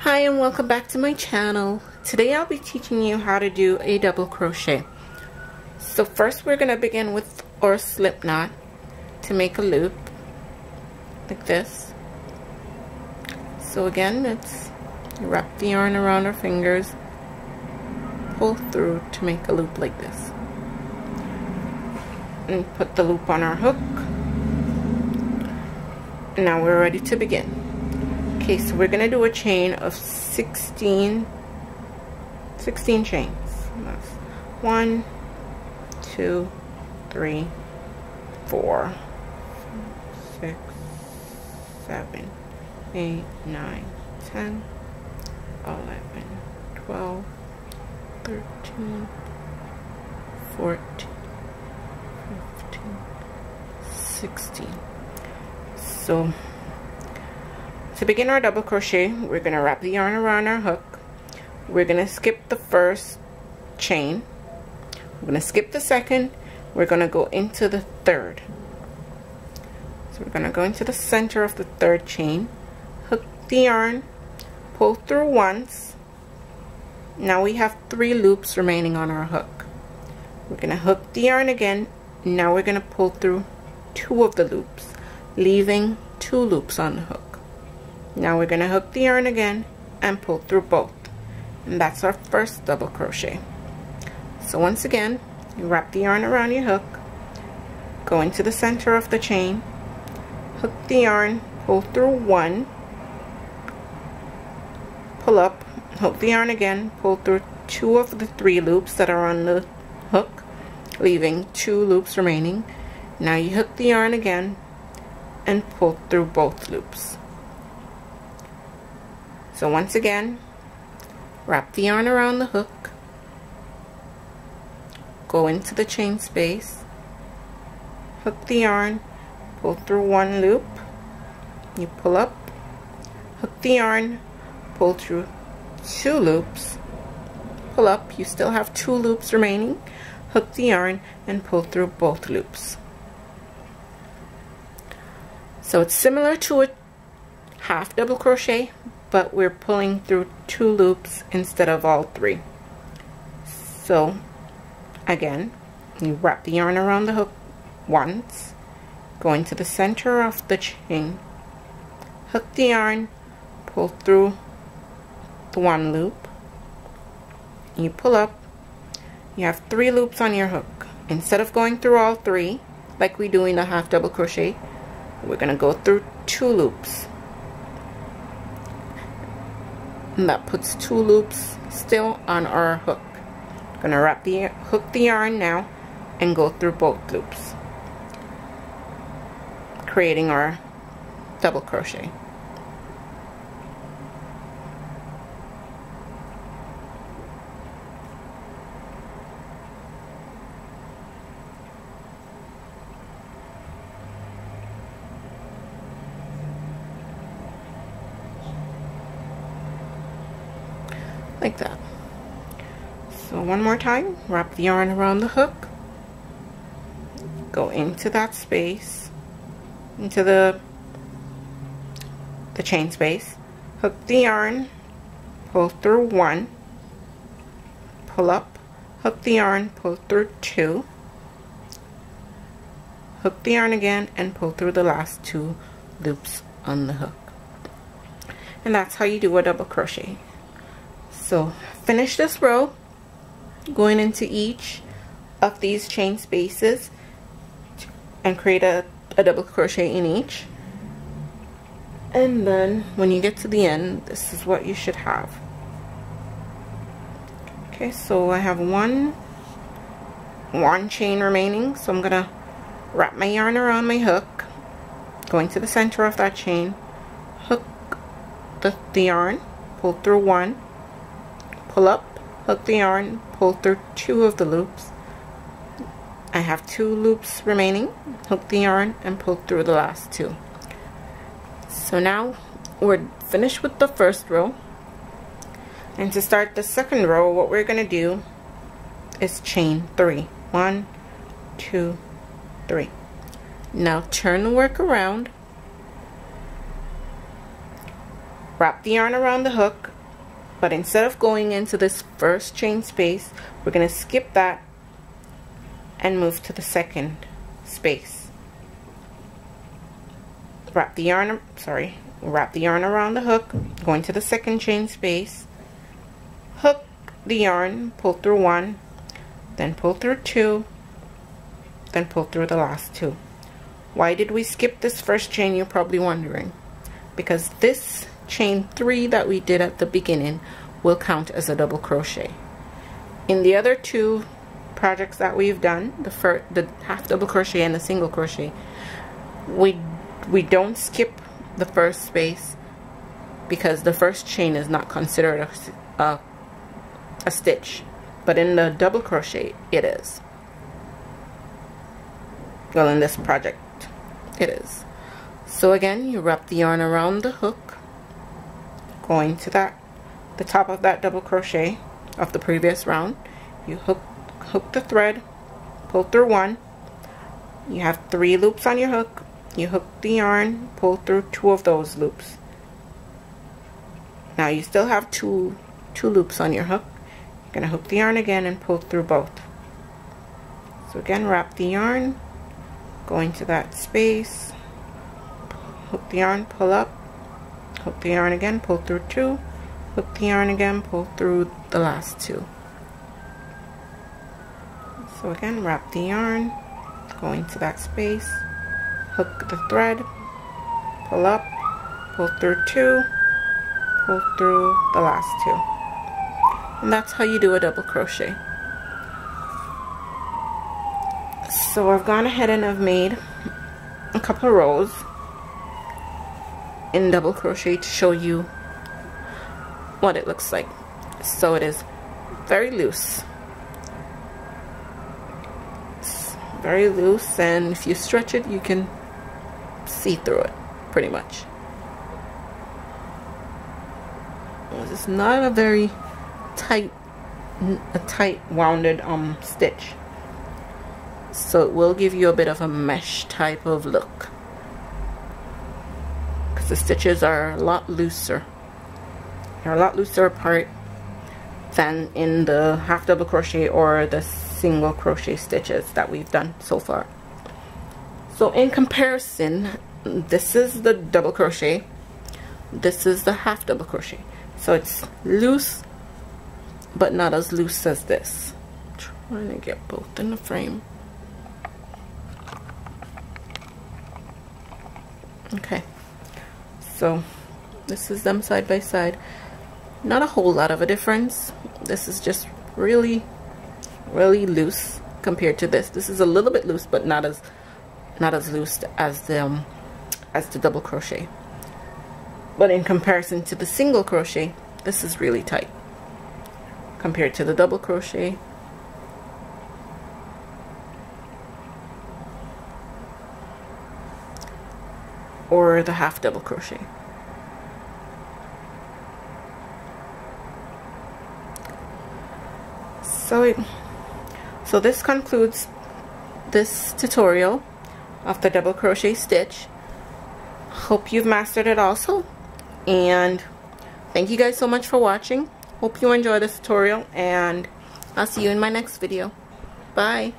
Hi and welcome back to my channel. Today I'll be teaching you how to do a double crochet. So first we're going to begin with our slip knot to make a loop like this. So again, it's you wrap the yarn around our fingers, pull through to make a loop like this, and put the loop on our hook. Now we're ready to begin. Okay, so we're gonna do a chain of 16 chains. That's 1, 2, 3, 4, 6, 7, 8, 9, 10, 11, 12, 13, 14, 15, 16. So to begin our double crochet, we're going to wrap the yarn around our hook. We're going to skip the first chain. We're going to skip the second. We're going to go into the third. So we're going to go into the center of the third chain, hook the yarn, pull through once. Now we have 3 loops remaining on our hook. We're going to hook the yarn again. Now we're going to pull through 2 of the loops, leaving 2 loops on the hook. Now we're going to hook the yarn again and pull through both, and that's our first double crochet. So once again, you wrap the yarn around your hook, go into the center of the chain, hook the yarn, pull through 1, pull up, hook the yarn again, pull through 2 of the 3 loops that are on the hook, leaving 2 loops remaining. Now you hook the yarn again and pull through both loops. So once again, wrap the yarn around the hook, go into the chain space, hook the yarn, pull through 1 loop, you pull up, hook the yarn, pull through 2 loops, pull up, you still have 2 loops remaining, hook the yarn and pull through both loops. So it's similar to a half double crochet, but we're pulling through 2 loops instead of all 3. So again, you wrap the yarn around the hook once, go into the center of the chain, hook the yarn, pull through the 1 loop, you pull up, you have 3 loops on your hook. Instead of going through all 3 like we do in a half double crochet, we're going to go through 2 loops. And that puts 2 loops still on our hook. Gonna hook the yarn now and go through both loops, creating our double crochet. Like that. So one more time, wrap the yarn around the hook, go into that space, into the chain space, hook the yarn, pull through 1, pull up, hook the yarn, pull through 2, hook the yarn again and pull through the last 2 loops on the hook. And that's how you do a double crochet. So finish this row, going into each of these chain spaces and create a double crochet in each. And then when you get to the end, this is what you should have. Okay, so I have one chain remaining, so I'm gonna wrap my yarn around my hook, go into the center of that chain, hook the yarn, pull through 1, pull up, hook the yarn, pull through 2 of the loops. I have 2 loops remaining, hook the yarn and pull through the last 2. So now we're finished with the first row, and to start the second row, what we're going to do is chain 3. 1, 2, 3. Now turn the work around, wrap the yarn around the hook, But instead of going into this first chain space, we're going to skip that and move to the second space. Wrap the yarn around the hook, going to the second chain space, hook the yarn, pull through 1, then pull through 2, then pull through the last 2. Why did we skip this first chain, you're probably wondering? Because this chain 3 that we did at the beginning will count as a double crochet. In the other 2 projects that we've done, the half double crochet and the single crochet, we don't skip the first space because the first chain is not considered a stitch, but in the double crochet it is. Well, in this project it is. So again, you wrap the yarn around the hook, going to the top of that double crochet of the previous round. You hook the thread, pull through 1. You have 3 loops on your hook. You hook the yarn, pull through 2 of those loops. Now you still have two loops on your hook. You're gonna hook the yarn again and pull through both. So again, wrap the yarn, going to that space, hook the yarn, pull up, hook the yarn again, pull through 2, hook the yarn again, pull through the last 2. So again, wrap the yarn, going to that space, hook the thread, pull up, pull through 2, pull through the last 2. And that's how you do a double crochet. So I've gone ahead and I've made a couple rows in double crochet to show you what it looks like. So it is very loose. It's very loose, and if you stretch it, you can see through it pretty much. It's not a very tight wounded stitch, so it will give you a bit of a mesh type of look because the stitches are a lot looser. They're a lot looser apart than in the half double crochet or the single crochet stitches that we've done so far. So in comparison, this is the double crochet, this is the half double crochet. So it's loose, but not as loose as this. I'm trying to get both in the frame. Okay, so this is them side by side. Not a whole lot of a difference. This is just really loose compared to this. This is a little bit loose, but not as loose as the double crochet. But in comparison to the single crochet, this is really tight compared to the double crochet. Or the half double crochet. So this concludes this tutorial of the double crochet stitch. Hope you've mastered it also, and thank you guys so much for watching. Hope you enjoy this tutorial, and I'll see you in my next video. Bye.